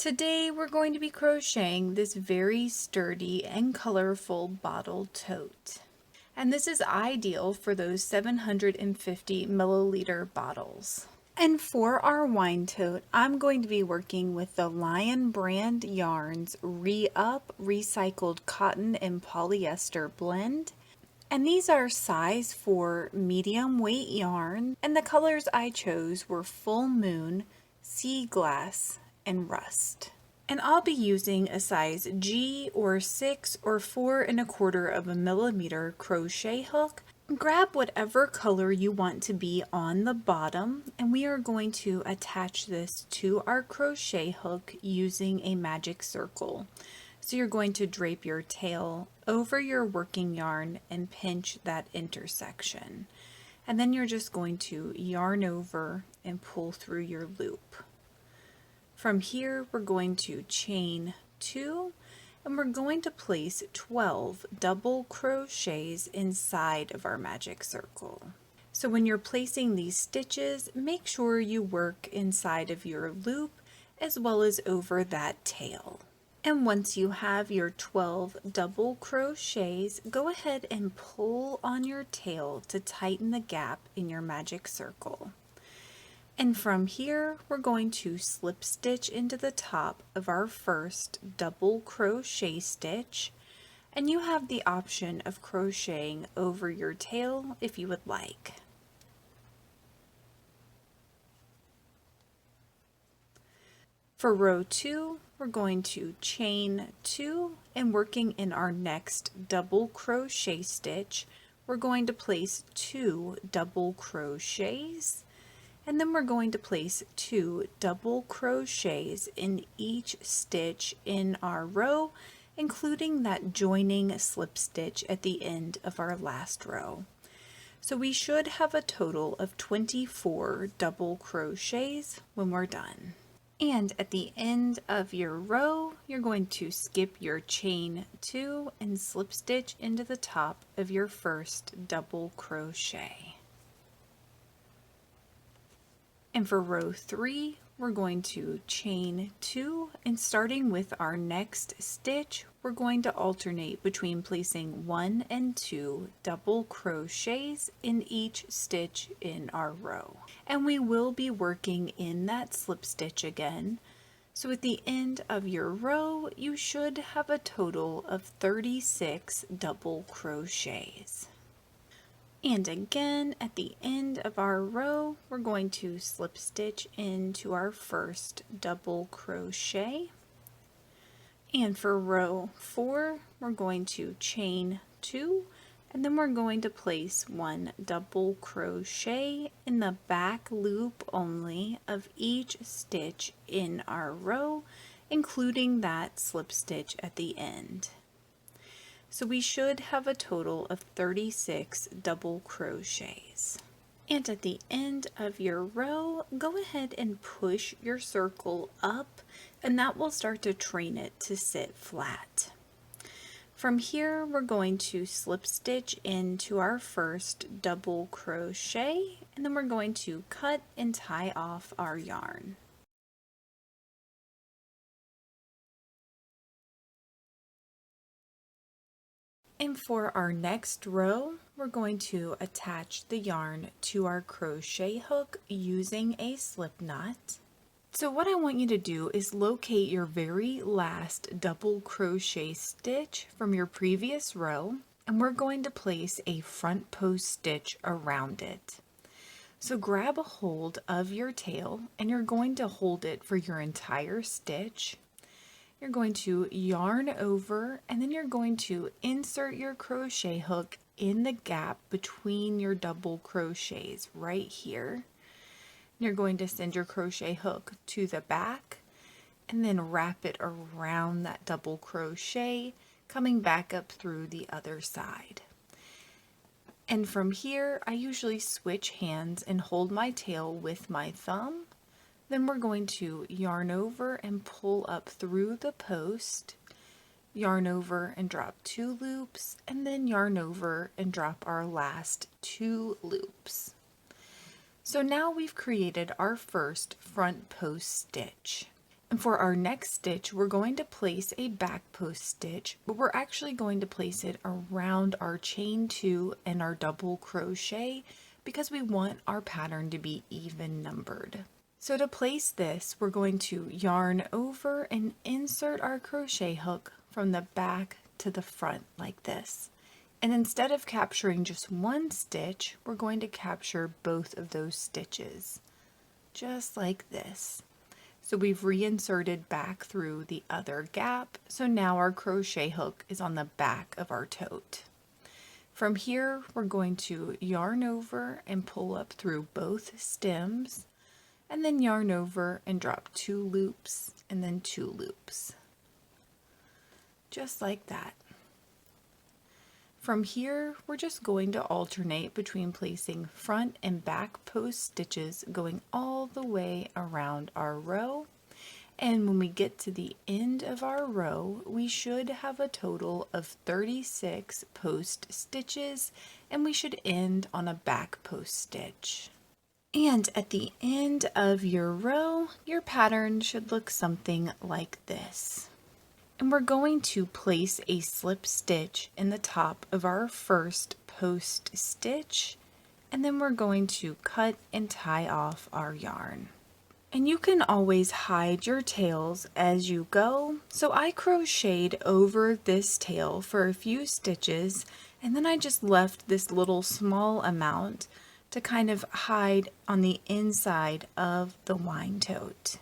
Today we're going to be crocheting this very sturdy and colorful bottle tote. And this is ideal for those 750 milliliter bottles. And for our wine tote, I'm going to be working with the Lion brand yarns Reup recycled cotton and polyester blend. And these are size 4 medium weight yarn, and the colors I chose were Full Moon, Sea Glass, and Rust. And I'll be using a size G or 6 or 4 1/4 of a millimeter crochet hook. Grab whatever color you want to be on the bottom, and we are going to attach this to our crochet hook using a magic circle. So you're going to drape your tail over your working yarn and pinch that intersection. And then you're just going to yarn over and pull through your loop. From here, we're going to chain 2, and we're going to place 12 double crochets inside of our magic circle. So when you're placing these stitches, make sure you work inside of your loop as well as over that tail. And once you have your 12 double crochets, go ahead and pull on your tail to tighten the gap in your magic circle. And from here, we're going to slip stitch into the top of our first double crochet stitch, and you have the option of crocheting over your tail if you would like. For row 2, we're going to chain 2, and working in our next double crochet stitch, we're going to place 2 double crochets, and then we're going to place 2 double crochets in each stitch in our row, including that joining slip stitch at the end of our last row. So we should have a total of 24 double crochets when we're done. And at the end of your row, you're going to skip your chain 2 and slip stitch into the top of your first double crochet. And for row 3, we're going to chain 2, and starting with our next stitch, we're going to alternate between placing 1 and 2 double crochets in each stitch in our row. And we will be working in that slip stitch again. So at the end of your row, you should have a total of 36 double crochets. And again, at the end of our row, we're going to slip stitch into our first double crochet. And for row 4, we're going to chain 2, and then we're going to place 1 double crochet in the back loop only of each stitch in our row, including that slip stitch at the end. So we should have a total of 36 double crochets. And at the end of your row, go ahead and push your circle up, and that will start to train it to sit flat. From here, we're going to slip stitch into our first double crochet, and then we're going to cut and tie off our yarn. And for our next row, we're going to attach the yarn to our crochet hook using a slip knot. So what I want you to do is locate your very last double crochet stitch from your previous row, and we're going to place a front post stitch around it. So grab a hold of your tail, and you're going to hold it for your entire stitch. You're going to yarn over, and then you're going to insert your crochet hook in the gap between your double crochets right here. You're going to send your crochet hook to the back and then wrap it around that double crochet, coming back up through the other side. And from here, I usually switch hands and hold my tail with my thumb. Then we're going to yarn over and pull up through the post, yarn over and drop 2 loops, and then yarn over and drop our last 2 loops. So now we've created our first front post stitch. And for our next stitch, we're going to place a back post stitch, but we're actually going to place it around our chain 2 and our double crochet because we want our pattern to be even numbered. So to place this, we're going to yarn over and insert our crochet hook from the back to the front like this. And instead of capturing just one stitch, we're going to capture both of those stitches, just like this. So we've reinserted back through the other gap, so now our crochet hook is on the back of our tote. From here, we're going to yarn over and pull up through both stems, and then yarn over and drop 2 loops, and then 2 loops. Just like that. From here, we're just going to alternate between placing front and back post stitches going all the way around our row. And when we get to the end of our row, we should have a total of 36 post stitches, and we should end on a back post stitch. And at the end of your row, your pattern should look something like this. And we're going to place a slip stitch in the top of our first post stitch, and then we're going to cut and tie off our yarn. And you can always hide your tails as you go, so I crocheted over this tail for a few stitches, and then I just left this little small amount to kind of hide on the inside of the wine tote.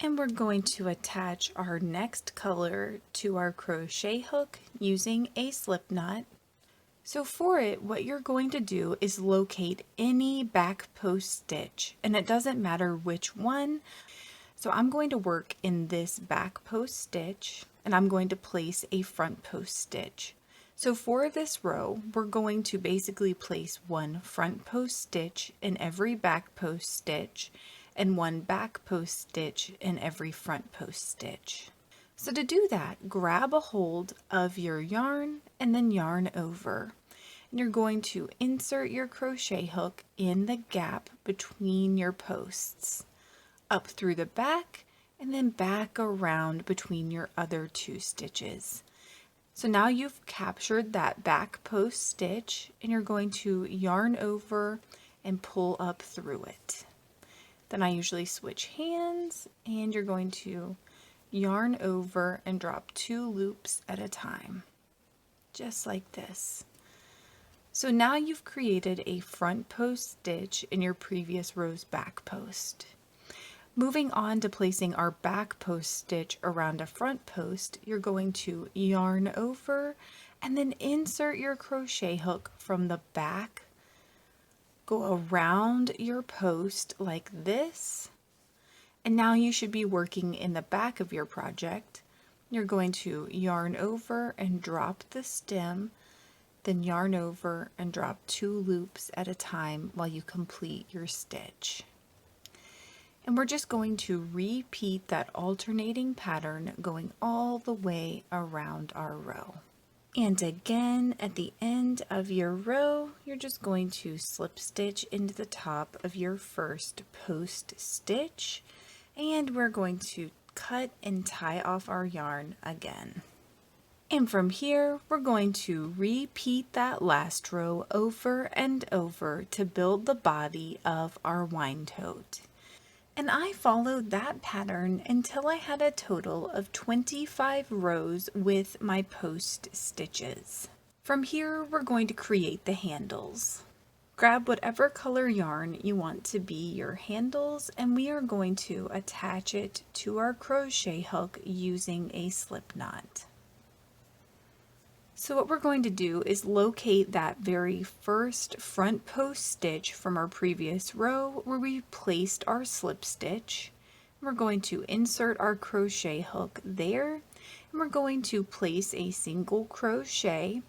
And we're going to attach our next color to our crochet hook using a slip knot. So for it, what you're going to do is locate any back post stitch, and it doesn't matter which one. So I'm going to work in this back post stitch, and I'm going to place a front post stitch. So for this row, we're going to basically place one front post stitch in every back post stitch, and one back post stitch in every front post stitch. So to do that, grab a hold of your yarn and then yarn over. And you're going to insert your crochet hook in the gap between your posts, up through the back, and then back around between your other 2 stitches. So now you've captured that back post stitch, and you're going to yarn over and pull up through it. Then I usually switch hands, and you're going to yarn over and drop 2 loops at a time, just like this. So now you've created a front post stitch in your previous row's back post. Moving on to placing our back post stitch around a front post, you're going to yarn over and then insert your crochet hook from the back. Go around your post like this, and now you should be working in the back of your project. You're going to yarn over and drop the stem, then yarn over and drop 2 loops at a time while you complete your stitch. And we're just going to repeat that alternating pattern going all the way around our row. And again, at the end of your row, you're just going to slip stitch into the top of your first post stitch, and we're going to cut and tie off our yarn again. And from here, we're going to repeat that last row over and over to build the body of our wine tote. And I followed that pattern until I had a total of 25 rows with my post stitches. From here, we're going to create the handles. Grab whatever color yarn you want to be your handles, and we are going to attach it to our crochet hook using a slip knot. So what we're going to do is locate that very first front post stitch from our previous row where we placed our slip stitch. We're going to insert our crochet hook there, and we're going to place a single crochet.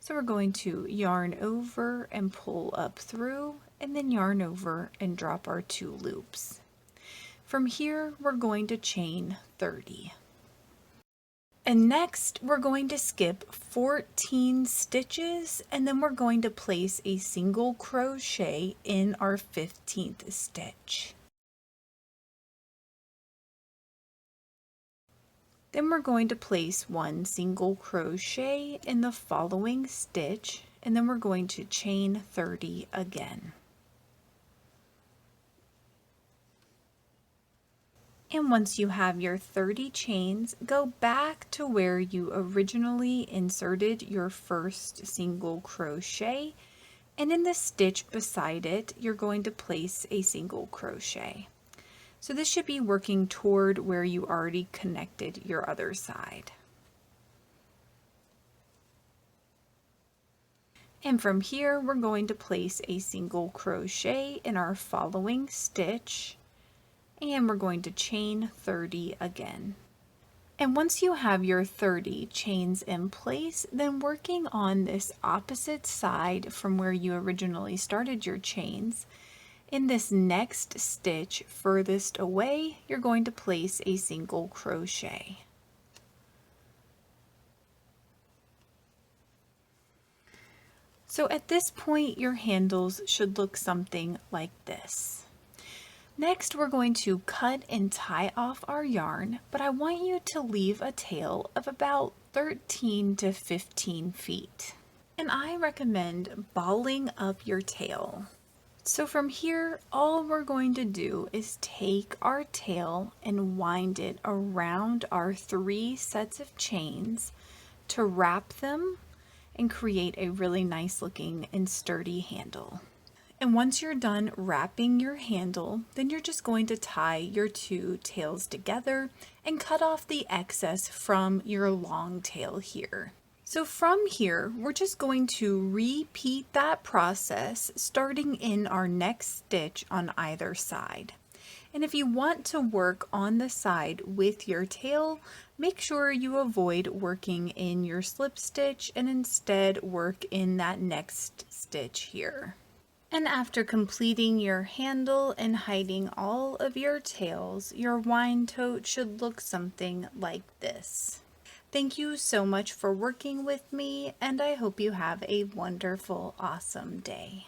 So we're going to yarn over and pull up through, and then yarn over and drop our 2 loops. From here, we're going to chain 30. And next, we're going to skip 14 stitches, and then we're going to place a single crochet in our 15th stitch. Then we're going to place one single crochet in the following stitch, and then we're going to chain 30 again. And once you have your 30 chains, go back to where you originally inserted your first single crochet, and in the stitch beside it, you're going to place a single crochet. So this should be working toward where you already connected your other side. And from here, we're going to place a single crochet in our following stitch, and we're going to chain 30 again. And once you have your 30 chains in place, then working on this opposite side from where you originally started your chains, in this next stitch furthest away, you're going to place a single crochet. So at this point, your handles should look something like this. Next, we're going to cut and tie off our yarn, but I want you to leave a tail of about 13 to 15 feet. And I recommend balling up your tail. So from here, all we're going to do is take our tail and wind it around our 3 sets of chains to wrap them and create a really nice looking and sturdy handle. And once you're done wrapping your handle, then you're just going to tie your 2 tails together and cut off the excess from your long tail here. So from here, we're just going to repeat that process starting in our next stitch on either side. And if you want to work on the side with your tail, make sure you avoid working in your slip stitch and instead work in that next stitch here. And after completing your handle and hiding all of your tails, your wine tote should look something like this. Thank you so much for working with me, and I hope you have a wonderful, awesome day.